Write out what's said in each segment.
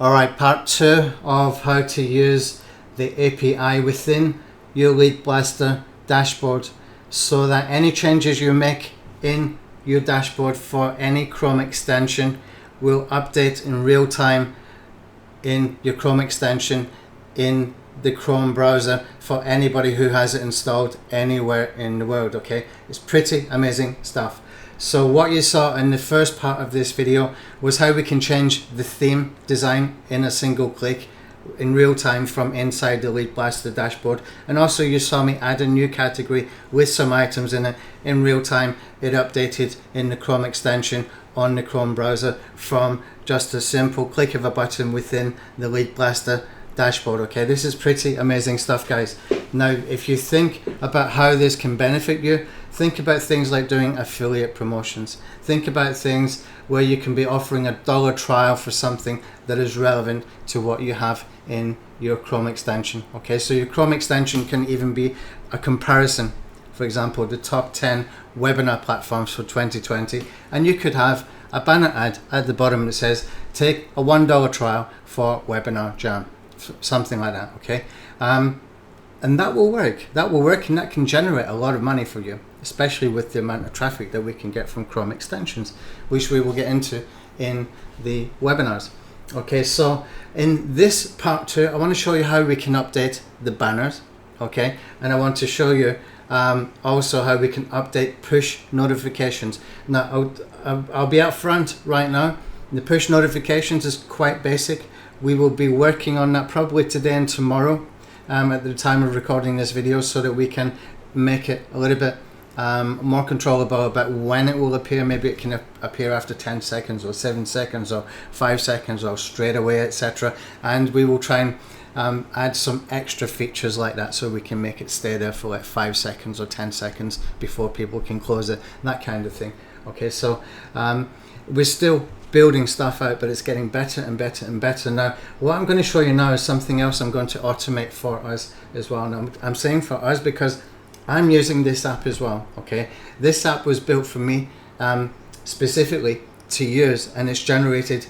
Alright, part 2 of how to use the API within your LeadBlasta dashboard so that any changes you make in your dashboard for any Chrome extension will update in real time in your Chrome extension in the Chrome browser for anybody who has it installed anywhere in the world. Okay, it's pretty amazing stuff. So what you saw in the first part of this video was how we can change the theme design in a single click in real time from inside the LeadBlasta dashboard, and also you saw me add a new category with some items in it in real time. It updated in the Chrome extension on the Chrome browser from just a simple click of a button within the LeadBlasta dashboard. Okay, this is pretty amazing stuff, guys. Now if you think about how this can benefit you, think about things like doing affiliate promotions. Think about things where you can be offering $1 trial for something that is relevant to what you have in your Chrome extension. Okay, so your Chrome extension can even be a comparison. For example, the top 10 webinar platforms for 2020, and you could have a banner ad at the bottom that says take a $1 trial for Webinar Jam, something like that. Okay, and that will work. That will work, and that can generate a lot of money for you, especially with the amount of traffic that we can get from Chrome extensions, which we will get into in the webinars. Okay, so in this part 2, I want to show you how we can update the banners. Okay, and I want to show you also how we can update push notifications. Now I'll be up front right now. The push notifications is quite basic. We will be working on that probably today and tomorrow at the time of recording this video, so that we can make it a little bit more controllable about when it will appear. Maybe it can appear after 10 seconds or 7 seconds or 5 seconds or straight away, etc. And we will try and add some extra features like that, so we can make it stay there for like 5 seconds or 10 seconds before people can close it, that kind of thing. Okay, so we're still building stuff out, but it's getting better and better and better. Now what I'm going to show you now is something else I'm going to automate for us as well. Now I'm saying for us because I'm using this app as well. Okay, this app was built for me specifically to use, and it's generated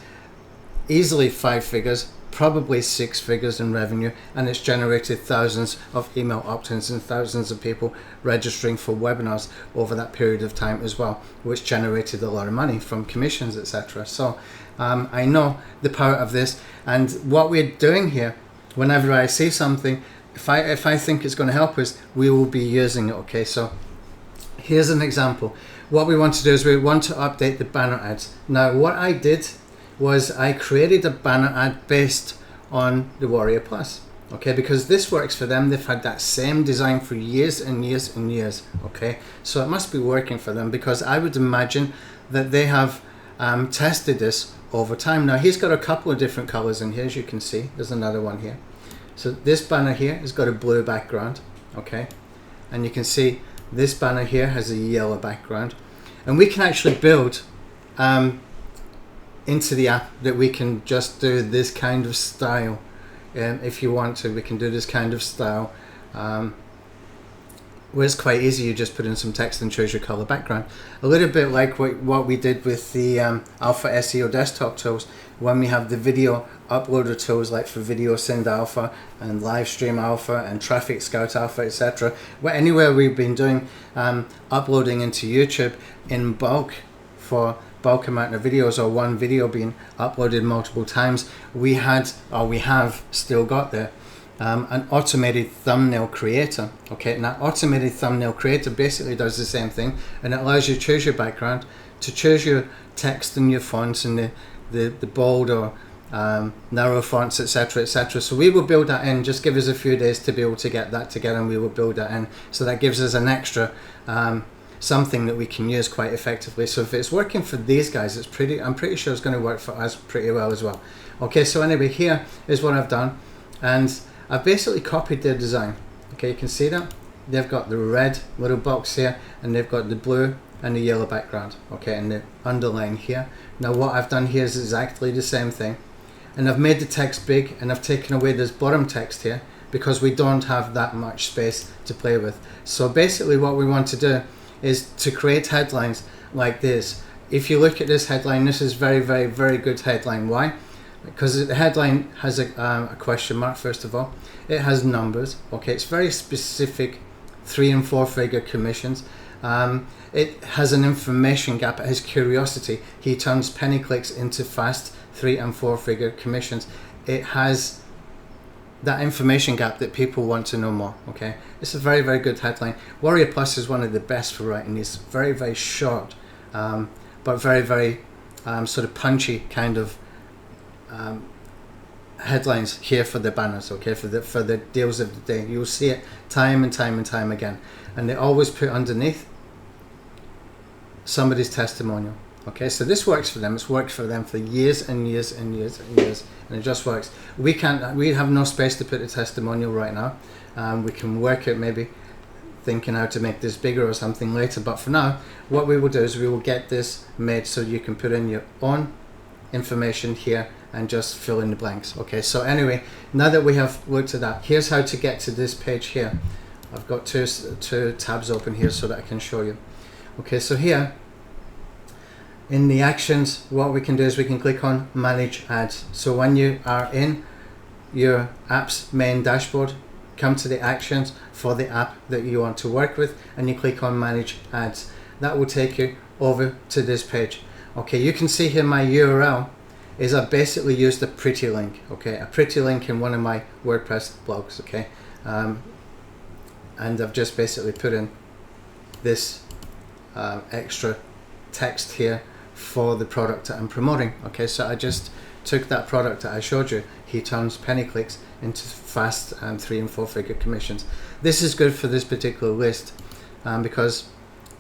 easily 5 figures, probably 6 figures in revenue, and it's generated thousands of email opt-ins and thousands of people registering for webinars over that period of time as well, which generated a lot of money from commissions, etc. So I know the power of this, and what we're doing here, whenever I see something, if I think it's going to help us, we will be using it. Okay, so here's an example. What we want to do is we want to update the banner ads. Now what I did was I created a banner ad based on the Warrior Plus. Okay, because this works for them. They've had that same design for years and years and years. Okay, so it must be working for them, because I would imagine that they have tested this over time. Now he's got a couple of different colors in here, as you can see. There's another one here. So this banner here has got a blue background. Okay, and you can see this banner here has a yellow background, and we can actually build into the app that we can just do this kind of style. If you want to, we can do this kind of style where it's quite easy. You just put in some text and choose your color background, a little bit like what we did with the Alpha SEO desktop tools, when we have the video uploader tools like for Video Send Alpha and Livestream Alpha and Traffic Scout Alpha, etc. Anywhere we've been doing uploading into YouTube in bulk for bulk amount of videos, or one video being uploaded multiple times, we have still got there an automated thumbnail creator. Okay, and that automated thumbnail creator basically does the same thing, and it allows you to choose your background, to choose your text and your fonts and the bold or narrow fonts, etc., etc. So we will build that in. Just give us a few days to be able to get that together, and we will build that in. So that gives us an extra something that we can use quite effectively. So if it's working for these guys, I'm pretty sure it's going to work for us pretty well as well. Okay, so anyway, here is what I've done, and I've basically copied their design. Okay, you can see that they've got the red little box here, and they've got the blue and the yellow background. Okay, and the underline here. Now what I've done here is exactly the same thing, and I've made the text big, and I've taken away this bottom text here because we don't have that much space to play with. So basically what we want to do is to create headlines like this. If you look at this headline, this is very, very, very good headline. Why? because the headline has a question mark. First of all, it has numbers. Okay, it's very specific, 3 and 4 figure commissions. It has an information gap. It has curiosity. He turns penny clicks into fast 3 and 4 figure commissions. It has that information gap that people want to know more. Okay, it's a very, very good headline. Warrior Plus is one of the best for writing these very, very short, but very, very sort of punchy kind of headlines here for the banners. Okay, for the deals of the day. You'll see it time and time and time again, and they always put underneath somebody's testimonial. Okay, so this works for them. It's worked for them for years and years and years and years, and it just works. We have no space to put a testimonial right now. We can work out, maybe thinking how to make this bigger or something later, but for now what we will do is we will get this made so you can put in your own information here and just fill in the blanks. Okay, so anyway, now that we have looked at that, here's how to get to this page here. I've got two tabs open here so that I can show you. Okay, so here in the actions, what we can do is we can click on manage ads. So when you are in your app's main dashboard, come to the actions for the app that you want to work with, and you click on manage ads. That will take you over to this page. Okay, you can see here my URL is I basically used a pretty link. Okay, a pretty link in one of my WordPress blogs. Okay, and I've just basically put in this extra text here for the product that I'm promoting. Okay, so I just took that product that I showed you. He turns penny clicks into fast 3 and 4 figure commissions. This is good for this particular list because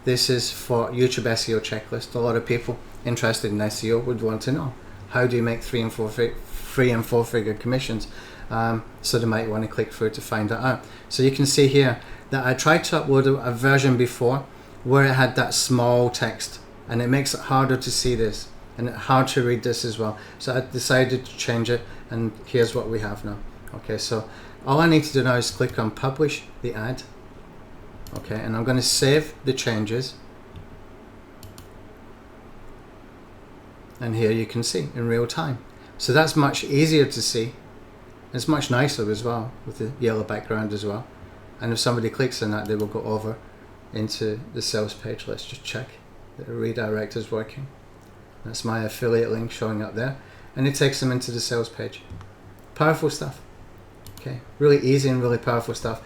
this is for YouTube SEO checklist. A lot of people interested in SEO would want to know, how do you make 3 and 4 figure commissions? So they might want to click through to find that out. So you can see here that I tried to upload a version before where it had that small text, and it makes it harder to see this and hard to read this as well. So I decided to change it, and here's what we have now. Okay, so all I need to do now is click on publish the ad. Okay, and I'm going to save the changes, and here you can see in real time. So that's much easier to see. It's much nicer as well with the yellow background as well, and if somebody clicks on that, they will go over into the sales page. Let's just check that the redirect is working. That's my affiliate link showing up there, and it takes them into the sales page. Powerful stuff. Okay, really easy and really powerful stuff.